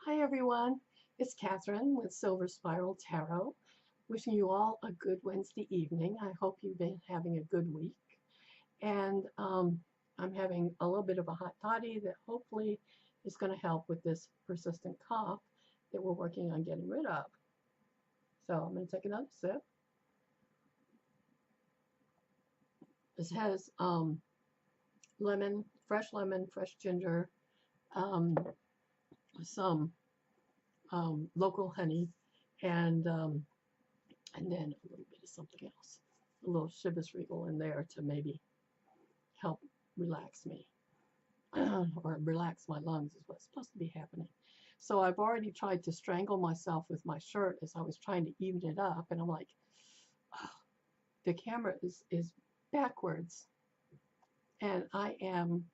Hi everyone, it's Catherine with Silver Spiral Tarot. Wishing you all a good Wednesday evening. I hope you've been having a good week. And I'm having a little bit of a hot toddy that hopefully is going to help with this persistent cough that we're working on getting rid of. So I'm going to take another sip. This has lemon, fresh ginger, um, some local honey, and then a little bit of something else, a little Chivas Regal in there to maybe help relax me or relax my lungs is what's supposed to be happening. So I've already tried to strangle myself with my shirt as I was trying to even it up, and I'm like, oh, the camera is backwards, and I am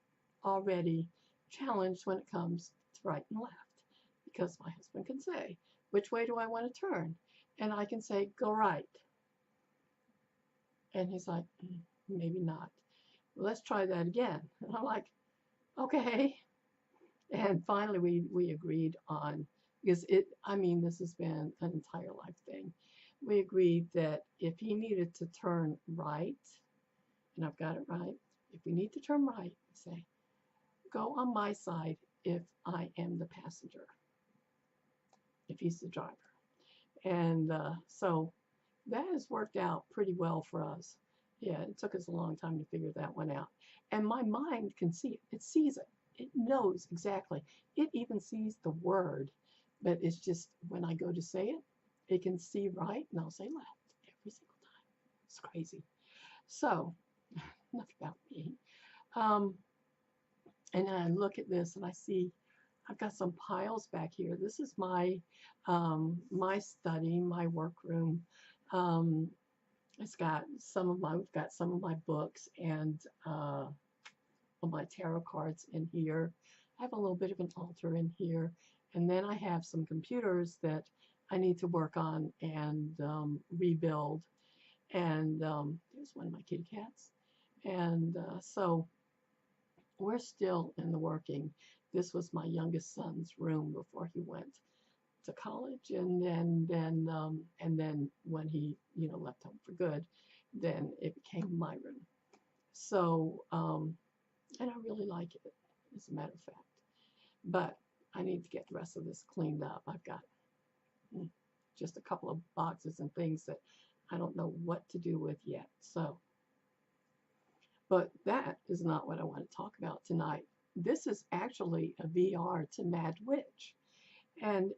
already challenged when it comes to right and left because my husband can say, which way do I want to turn? And I can say, go right. And he's like, maybe not. Well, let's try that again. And I'm like, okay. And finally we agreed on, because this has been an entire life thing. We agreed that if he needed to turn right, and I've got it right, if we need to turn right, say, go on my side if I am the passenger, if he's the driver. And so that has worked out pretty well for us. Yeah, it took us a long time to figure that one out. And my mind can see it. It sees it. It knows exactly. It even sees the word, but it's just when I go to say it, it can see right and I'll say left every single time. It's crazy. So, enough about me. Um, and then I look at this and I see I've got some piles back here. This is my study, my workroom. Um, we've got some of my books and my tarot cards in here. I have a little bit of an altar in here, and then I have some computers that I need to work on and rebuild. And there's one of my kitty cats. And so we're still in the working. This was my youngest son's room before he went to college, and then when he left home for good, then it became my room. So and I really like it, as a matter of fact. But I need to get the rest of this cleaned up. I've got just a couple of boxes and things that I don't know what to do with yet. So, but that is not what I want to talk about tonight. This is actually a VR to Mad Witch. And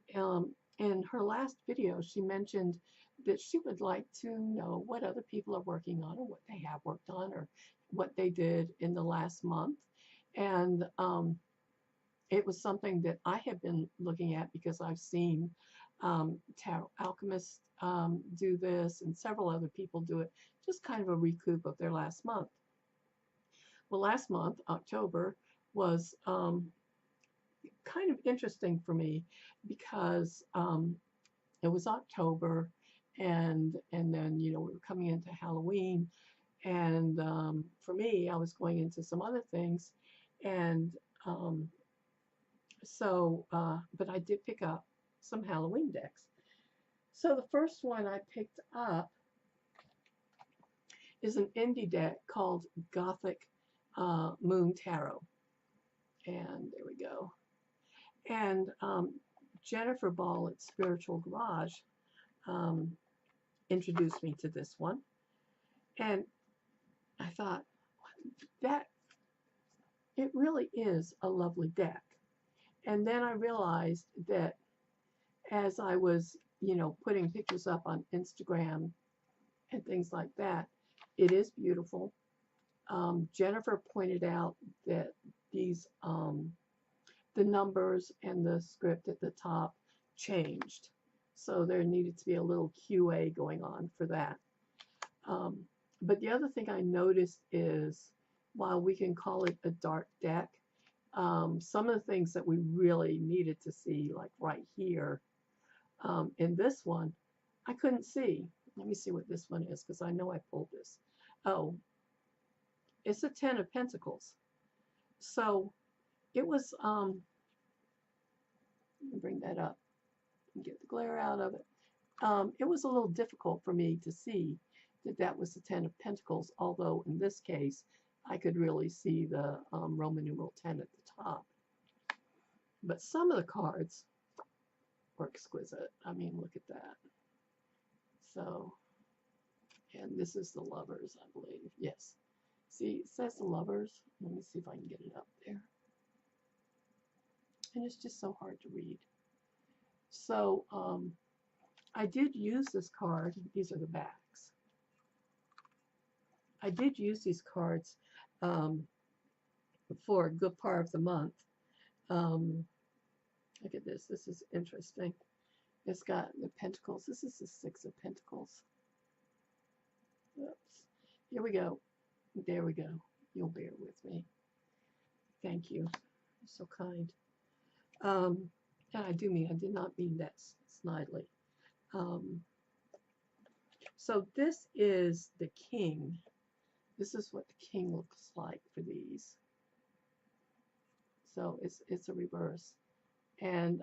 in her last video, she mentioned that she would like to know what other people are working on or what they have worked on or what they did in the last month. And it was something that I have been looking at because I've seen tarot alchemists do this and several other people do it, just kind of a recoup of their last month. Well, last month, October, was kind of interesting for me because it was October, and then we were coming into Halloween, and for me, I was going into some other things, and but I did pick up some Halloween decks. So the first one I picked up is an indie deck called Gothic Moon Tarot, and there we go. And Jennifer Ball at Spiritual Garage introduced me to this one. And I thought, that it really is a lovely deck. And then I realized that as I was, putting pictures up on Instagram and things like that, it is beautiful. Jennifer pointed out that these the numbers and the script at the top changed. So there needed to be a little QA going on for that. But the other thing I noticed is, while we can call it a dark deck, some of the things that we really needed to see, like right here, in this one, I couldn't see. Let me see what this one is, because I know I pulled this. Oh, it's a 10 of Pentacles. So it was Bring that up and get the glare out of it. It was a little difficult for me to see that that was the 10 of Pentacles, although in this case, I could really see the Roman numeral 10 at the top. But some of the cards were exquisite. I mean, look at that. So, and this is the Lovers, I believe. Yes. See, it says the Lovers. Let me see if I can get it up there. And it's just so hard to read. So, I did use this card. These are the backs. I did use these cards for a good part of the month. Look at this. This is interesting. It's got the Pentacles. This is the 6 of Pentacles. Oops. Here we go. There we go. You'll bear with me. Thank you. You're so kind. And I did not mean that snidely. So this is the King. This is what the King looks like for these. So it's a reverse. And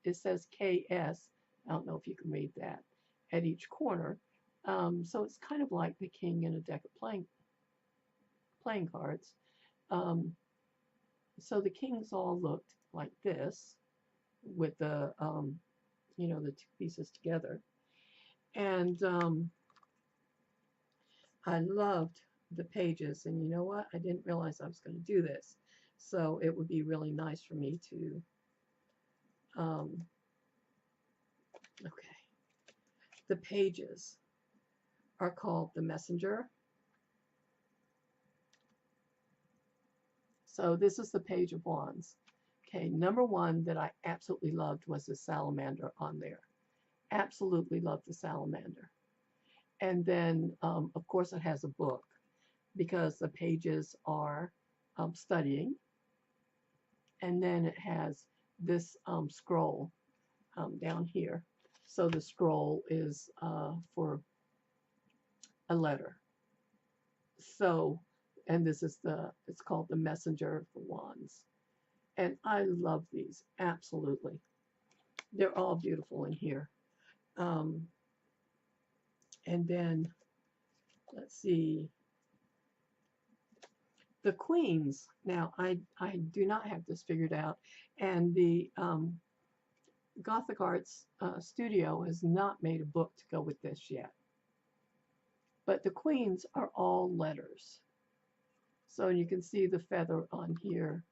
it says KS. I don't know if you can read that at each corner. So it's kind of like the King in a deck of playing cards. So the Kings all looked like this with the the two pieces together. And I loved the pages. And you know what? I didn't realize I was going to do this. So it would be really nice for me to okay. The pages are called the Messenger. So this is the Page of Wands. Okay, number one that I absolutely loved was the salamander on there. Absolutely loved the salamander. And then, of course, it has a book because the pages are studying. And then it has this scroll down here. So the scroll is for a letter. So, and this is it's called the Messenger of the Wands. And I love these, absolutely. They're all beautiful in here. And then, let's see, the Queens. Now, I do not have this figured out. And the Gothic Arts Studio has not made a book to go with this yet. But the Queens are all letters. So you can see the feather on here,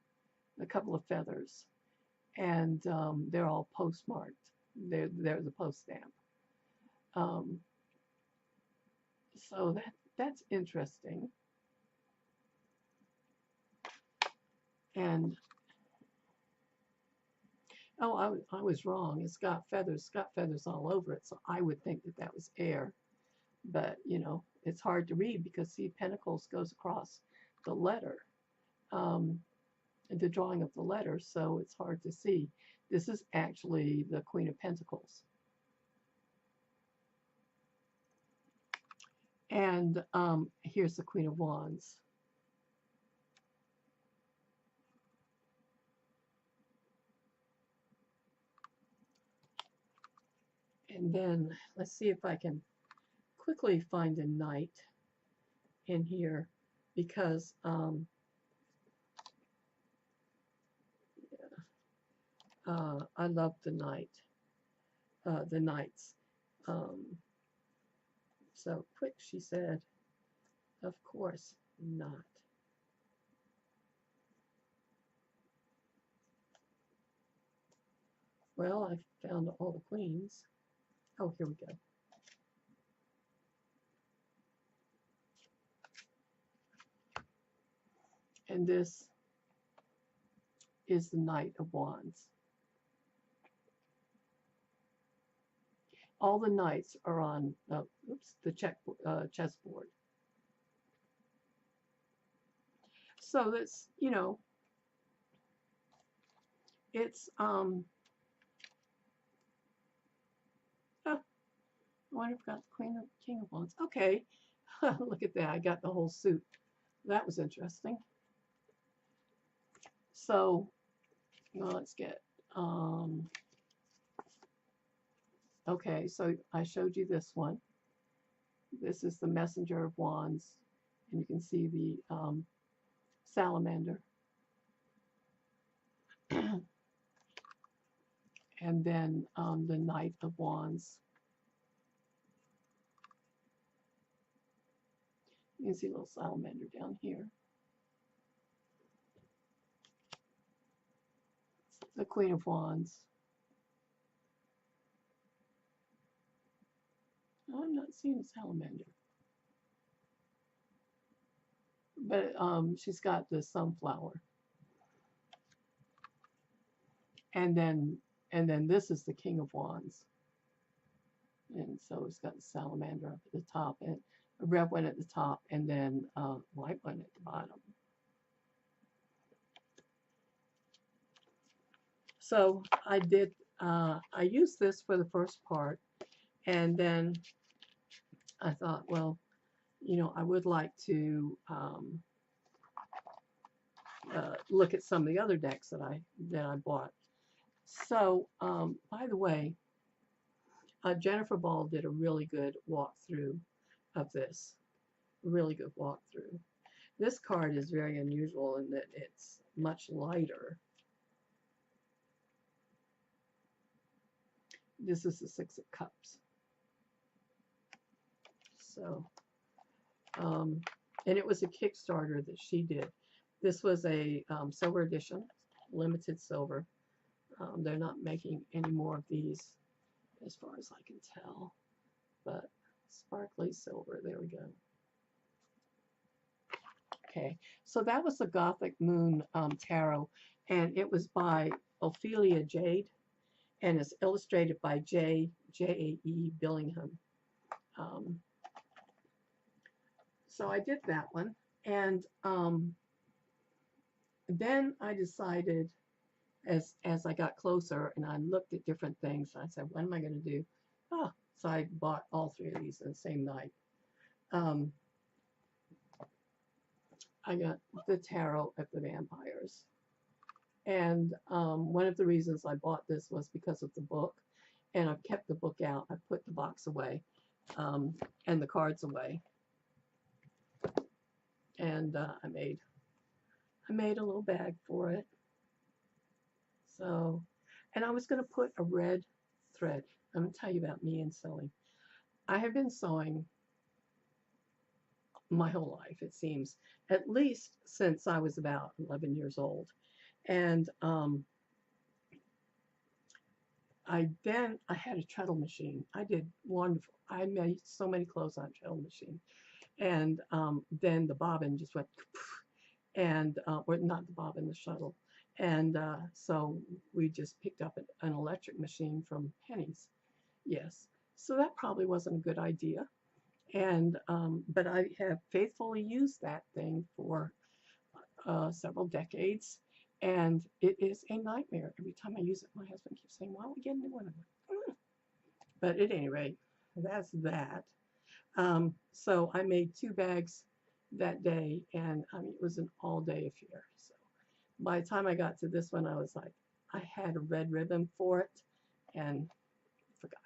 a couple of feathers. And they're all postmarked. They're the post stamp. So that's interesting. And oh, I was wrong. It's got feathers all over it. So I would think that that was air. But, you know, it's hard to read because, see, Pentacles goes across the letter, the drawing of the letter, so it's hard to see. This is actually the Queen of Pentacles. And here's the Queen of Wands. And then let's see if I can quickly find a Knight in here because I love the Knight, the Knights. So quick, she said, of course not. Well, I found all the queens. Oh, here we go. And this is the Knight of Wands. All the knights are on the chessboard. So that's, you know, it's I wonder if I got the King of Wands. Okay, look at that. I got the whole suit. That was interesting. So let's get Um, okay, so I showed you this one. This is the Messenger of Wands, and you can see the salamander. And then the Knight of Wands. You can see a little salamander down here. The Queen of Wands. I'm not seeing a salamander. But she's got the sunflower. And then this is the King of Wands. And so it's got the salamander up at the top, and a red one at the top, and then a white one at the bottom. So I used this for the first part, and then I thought, well, you know, I would like to look at some of the other decks that I bought. So, by the way, Jennifer Ball did a really good walkthrough of this. Really good walkthrough. This card is very unusual in that it's much lighter. This is the Six of Cups. So, and it was a Kickstarter that she did. This was a silver edition, limited silver. They're not making any more of these as far as I can tell, but sparkly silver, there we go. Okay, so that was the Gothic Moon Tarot, and it was by Ophelia Jade, and it's illustrated by J.A.E. Billingham. So I did that one, and then I decided, as I got closer and I looked at different things, I said, what am I going to do? So I bought all three of these in the same night. I got the Tarot of the Vampires. And one of the reasons I bought this was because of the book. And I've kept the book out. I put the box away and the cards away. And I made a little bag for it. So, and I was going to put a red thread. I'm going to tell you about me and sewing. I have been sewing my whole life, it seems, at least since I was about 11 years old. And I had a treadle machine. I did wonderful. I made so many clothes on a treadle machine. And then the bobbin just went, and or not the bobbin, the shuttle. And so we just picked up an electric machine from Penny's. Yes. So that probably wasn't a good idea. And but I have faithfully used that thing for several decades, and it is a nightmare every time I use it. My husband keeps saying, "Why don't we get a new one?" But at any rate, that's that. So I made 2 bags that day, and I mean, it was an all-day affair. So by the time I got to this one, I was like, I had a red ribbon for it, and forgot.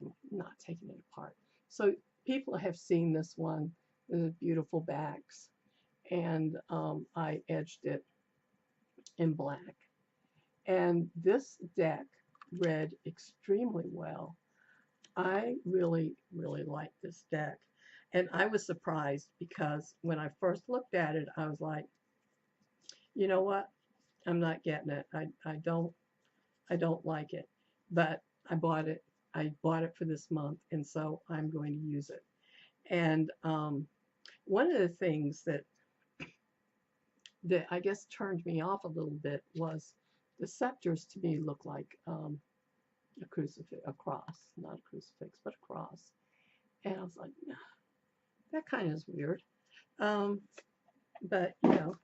I'm not taking it apart. So people have seen this one. The beautiful backs, and I edged it in black. And this deck read extremely well. I really, really like this deck. And I was surprised because when I first looked at it, I was like, you know what? I'm not getting it. I don't like it. But I bought it. I bought it for this month, and so I'm going to use it. And one of the things that I guess turned me off a little bit was the scepters to me look like a crucifix, a cross, not a crucifix, but a cross. And I was like, nah, that kind of is weird. But you know,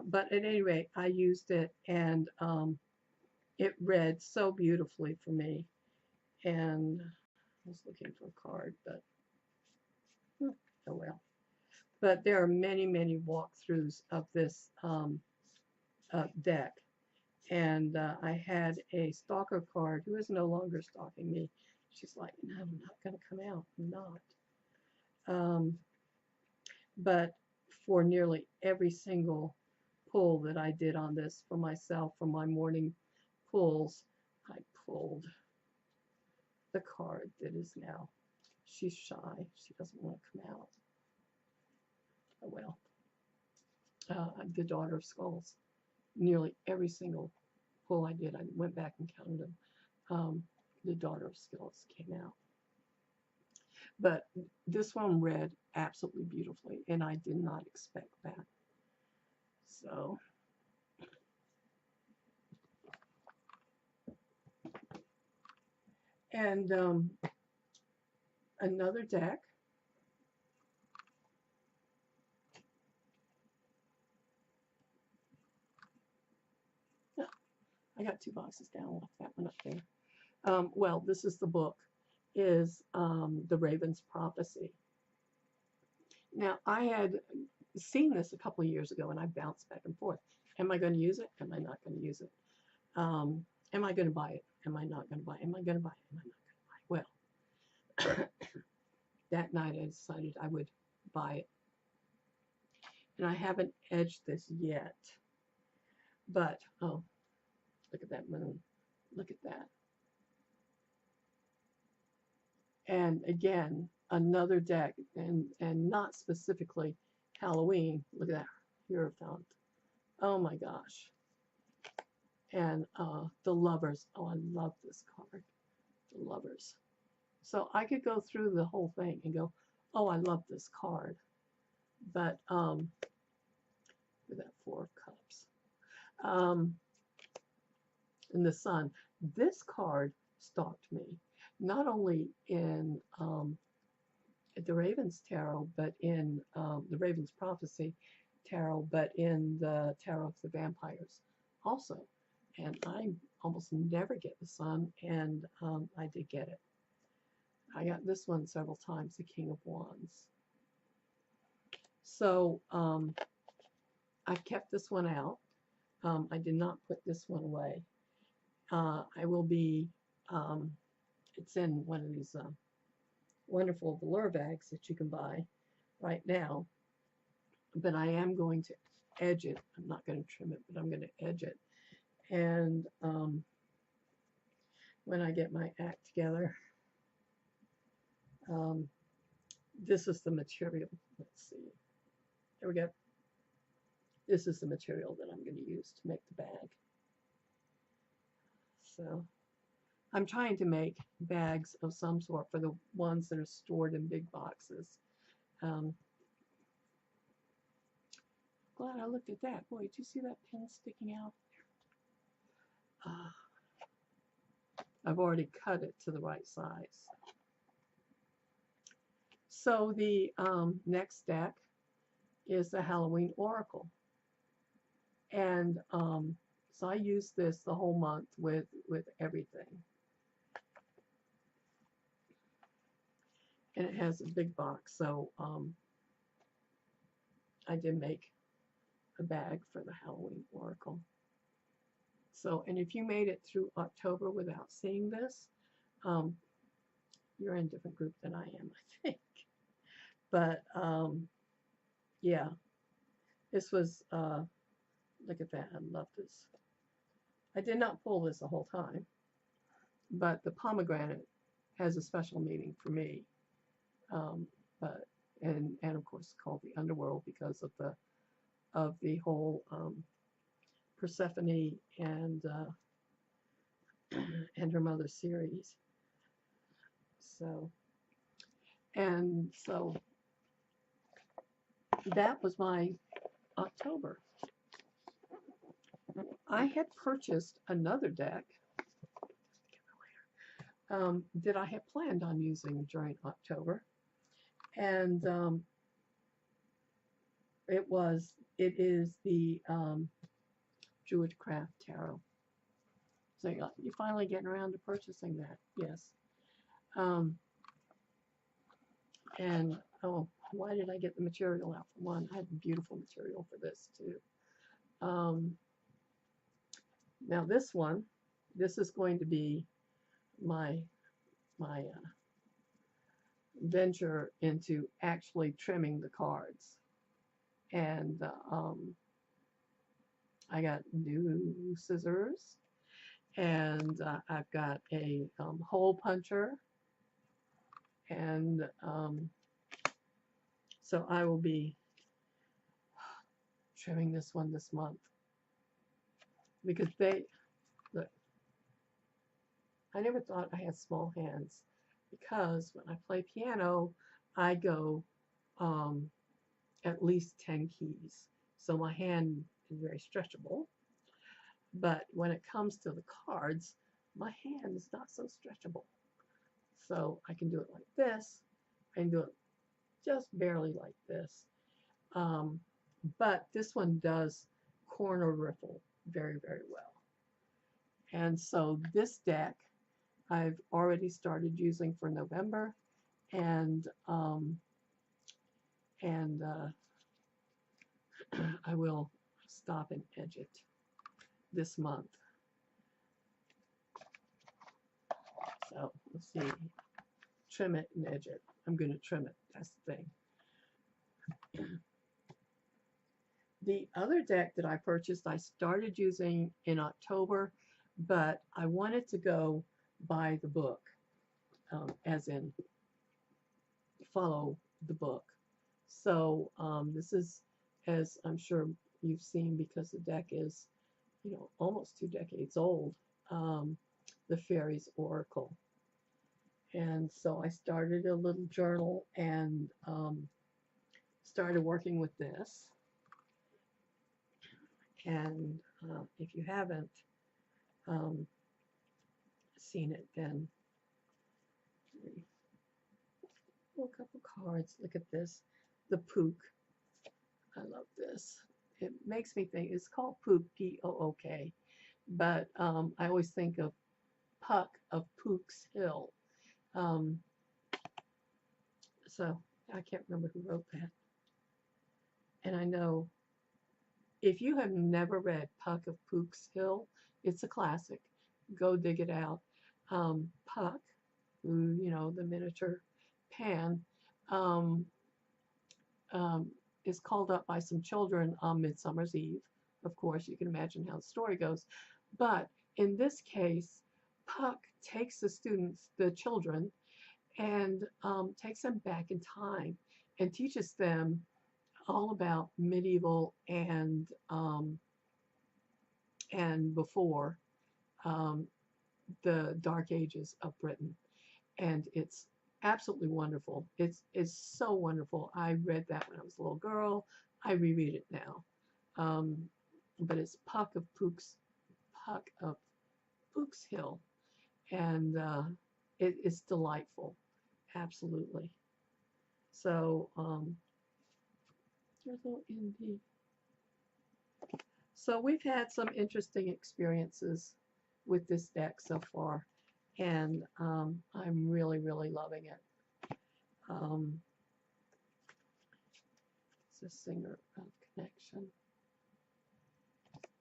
but at any rate, I used it, and it read so beautifully for me. And I was looking for a card, but oh well. But there are many, many walkthroughs of this deck, And I had a stalker card who is no longer stalking me. She's like, no, I'm not going to come out. I'm not. But for nearly every single pull that I did on this for myself, for my morning pulls, I pulled the card that is now, she's shy. She doesn't want to come out. Oh, well. The Daughter of Skulls. Nearly every single pull I did, I went back and counted them. The Daughter of Skulls came out. But this one read absolutely beautifully, and I did not expect that. So, and another deck. Oh, I got 2 boxes down, left that one up there. Well, this is the book, is The Raven's Prophecy. Now, I had seen this a couple of years ago, and I bounced back and forth. Am I going to use it? Am I not going to use it? Am I going to buy it? Am I not going to buy it? Am I going to buy it? Am I not going to buy it? Well, that night I decided I would buy it. And I haven't edged this yet. But, oh, look at that moon. Look at that. And again, another deck, and not specifically Halloween. Look at that, Hierophant. Oh my gosh. And the Lovers. Oh, I love this card. The Lovers. So I could go through the whole thing and go, oh, I love this card. But look at that 4 of Cups. And the Sun. This card stalked me. Not only in the Raven's Tarot, but in the Raven's Prophecy Tarot, but in the Tarot of the Vampires also. And I almost never get the Sun, and I did get it. I got this one several times, the King of Wands. So I've kept this one out. I did not put this one away. I will be, it's in one of these wonderful velour bags that you can buy right now. But I am going to edge it. I'm not going to trim it, but I'm going to edge it. And when I get my act together, this is the material. Let's see. There we go. This is the material that I'm going to use to make the bag. So I'm trying to make bags of some sort for the ones that are stored in big boxes. Glad I looked at that. Boy, did you see that pin sticking out? I've already cut it to the right size. So the next deck is the Halloween Oracle. And so I use this the whole month with everything. And it has a big box, so I did make a bag for the Halloween Oracle. So, and if you made it through October without seeing this, you're in a different group than I am, I think. But yeah, this was, look at that, I love this. I did not pull this the whole time, but the pomegranate has a special meaning for me. But and of course it's called the Underworld because of the whole Persephone and her mother series. So that was my October. I had purchased another deck that I had planned on using during October, and it is the Druidcraft Tarot. So you're finally getting around to purchasing that, yes. And oh, why did I get the material out for one? I had beautiful material for this too. Now this one, this is going to be my venture into actually trimming the cards. And I got new scissors, and I've got a hole puncher, and so I will be trimming this one this month, because look, I never thought I had small hands, because when I play piano I go at least 10 keys, so my hand is very stretchable. But when it comes to the cards, my hand is not so stretchable. So I can do it like this. I can do it just barely like this. But this one does corner riffle very, very well. And so this deck I've already started using for November, and I will stop and edge it this month. So let's see, trim it and edge it. I'm going to trim it, that's the thing. The other deck that I purchased, I started using in October, but I wanted to go by the book, as in follow the book. So this is, as I'm sure you've seen, because the deck is, almost 2 decades old, the Fairies Oracle. And so I started a little journal and started working with this. And if you haven't seen it, then pull a couple cards. Look at this, the Pook. I love this. It makes me think, it's called Pook, P-O-O-K, but I always think of Puck of Pook's Hill. So I can't remember who wrote that. And I know if you have never read Puck of Pook's Hill, it's a classic. Go dig it out. Puck, who, the miniature Pan, is called up by some children on Midsummer's Eve. Of course, you can imagine how the story goes. But in this case, Puck takes the students, the children, and takes them back in time and teaches them all about medieval and before the Dark Ages of Britain. And it's absolutely wonderful. It's so wonderful. I read that when I was a little girl. I reread it now. But it's Puck of Pook's Hill, and it's delightful, absolutely. So there's a little indie. So we've had some interesting experiences with this deck so far, and I'm really, really loving it. It's a Singer of Connection.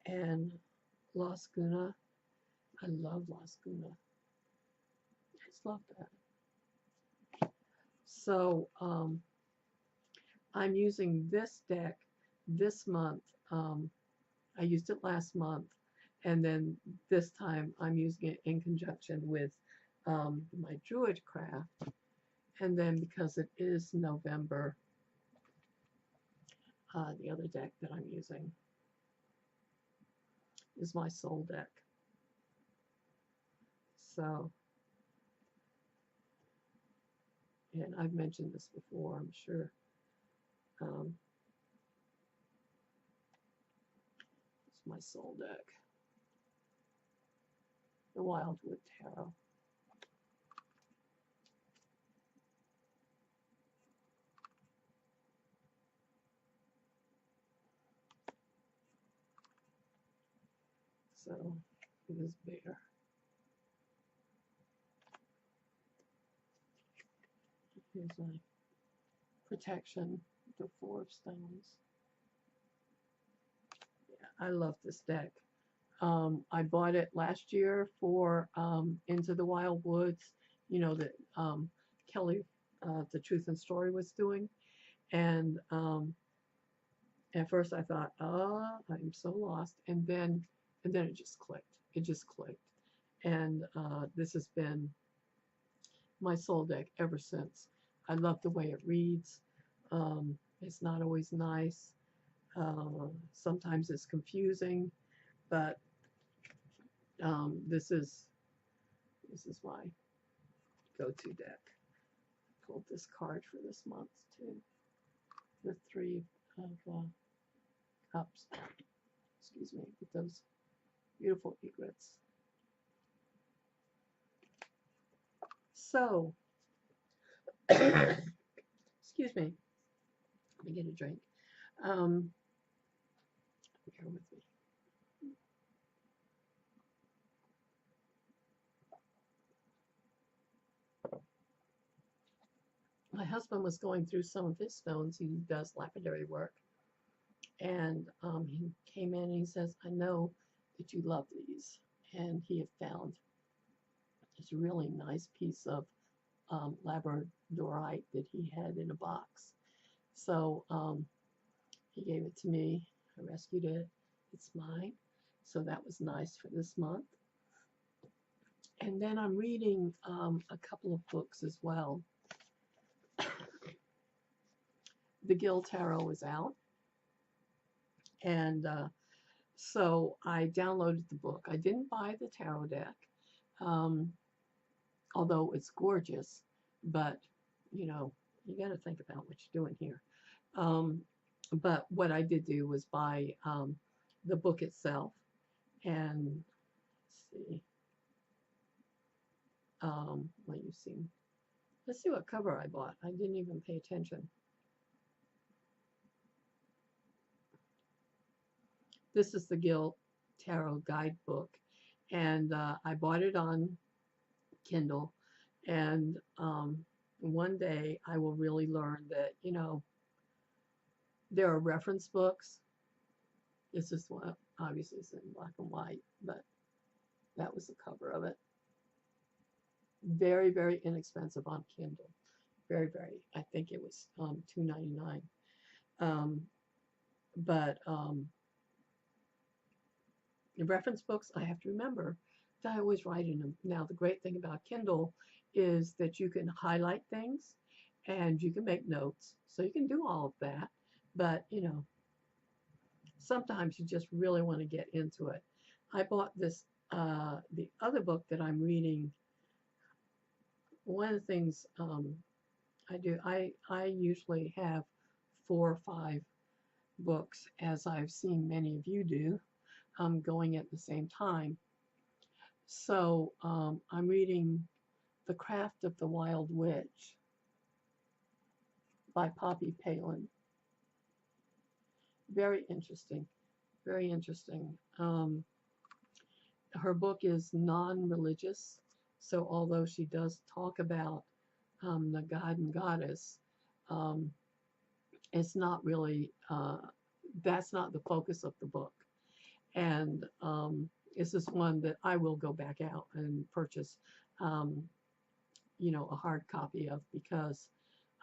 And Las Guna. I love Las Guna. I just love that. So I'm using this deck this month. I used it last month, and then this time I'm using it in conjunction with my Druid craft. And then because it is November, the other deck that I'm using is my Soul deck. So, and I've mentioned this before, I'm sure. It's my Soul deck, the Wildwood Tarot. So it is Bear. Here's my protection, the 4 of Stones. Yeah, I love this deck. I bought it last year for Into the Wild Woods, that Kelly, the Truth and Story, was doing. And at first I thought, I'm so lost. And then it just clicked. It just clicked. And this has been my soul deck ever since. I love the way it reads. It's not always nice. Sometimes it's confusing, but this is my go-to deck. I pulled this card for this month too. The Three of Cups. Excuse me, with those beautiful egrets. So, excuse me. Let me get a drink. Bear with me. My husband was going through some of his stones. He does lapidary work. And he came in and he says, I know that you love these. And he had found this really nice piece of labradorite that he had in a box. So he gave it to me. I rescued it. It's mine. So that was nice for this month. And then I'm reading a couple of books as well. The Guild Tarot is out. And so I downloaded the book. I didn't buy the tarot deck, although it's gorgeous. But, you got to think about what you're doing here. But what I did do was buy the book itself. And let's see. Let's see what cover I bought. I didn't even pay attention. This is the Guild Tarot Guidebook, and I bought it on Kindle. And one day I will really learn that, there are reference books. This is one, obviously it's in black and white, but that was the cover of it. Very, very inexpensive on Kindle. Very, very. I think it was $2.99. But the reference books, I have to remember that I always write in them. Now, the great thing about Kindle is that you can highlight things and you can make notes. So you can do all of that. But, sometimes you just really want to get into it. I bought this, the other book that I'm reading. One of the things I do, I usually have 4 or 5 books, as I've seen many of you do, going at the same time. So I'm reading The Craft of the Wild Witch by Poppy Palin. Very interesting. Very interesting. Her book is non-religious, so although she does talk about the god and goddess, it's not really, that's not the focus of the book. And this is one that I will go back out and purchase, a hard copy of, because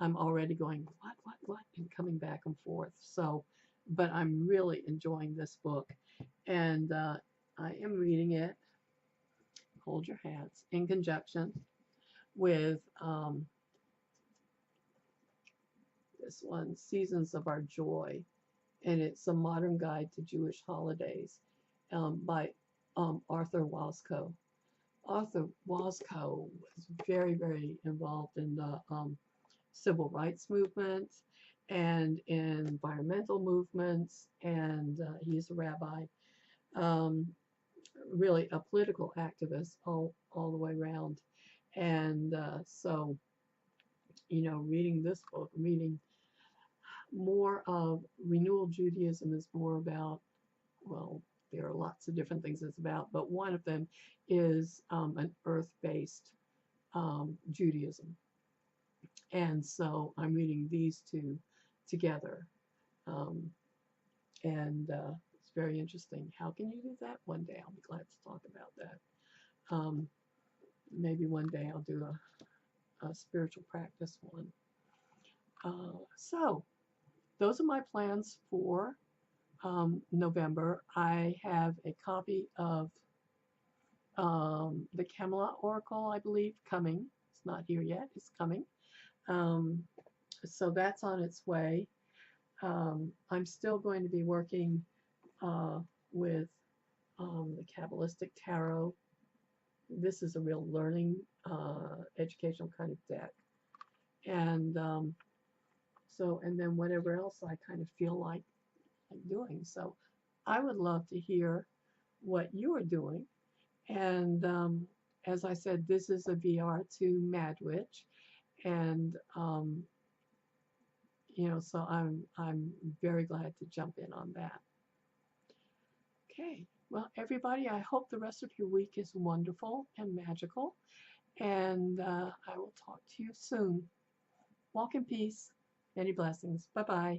I'm already going, what, and coming back and forth. So, but I'm really enjoying this book. And I am reading it, hold your hats, in conjunction with this one, Seasons of Our Joy. And it's a modern guide to Jewish holidays by Arthur Waskow. Arthur Waskow was very, very involved in the civil rights movement and in environmental movements, and he's a rabbi, really a political activist all the way around. And so, reading this book, reading more of Renewal Judaism is more about, well, there are lots of different things it's about, but one of them is an earth-based Judaism. And so I'm reading these two together. And it's very interesting. How can you do that? One day I'll be glad to talk about that. Maybe one day I'll do a spiritual practice one. So those are my plans for November. I have a copy of the Camelot Oracle, I believe, coming. It's not here yet. It's coming. So that's on its way. I'm still going to be working with the Kabbalistic Tarot. This is a real learning, educational kind of deck. And and then whatever else I kind of feel like doing. So I would love to hear what you are doing. And as I said, this is a VR to Madwitch. And so I'm very glad to jump in on that. Okay, well, everybody, I hope the rest of your week is wonderful and magical, and I will talk to you soon. Walk in peace. Many blessings. Bye-bye.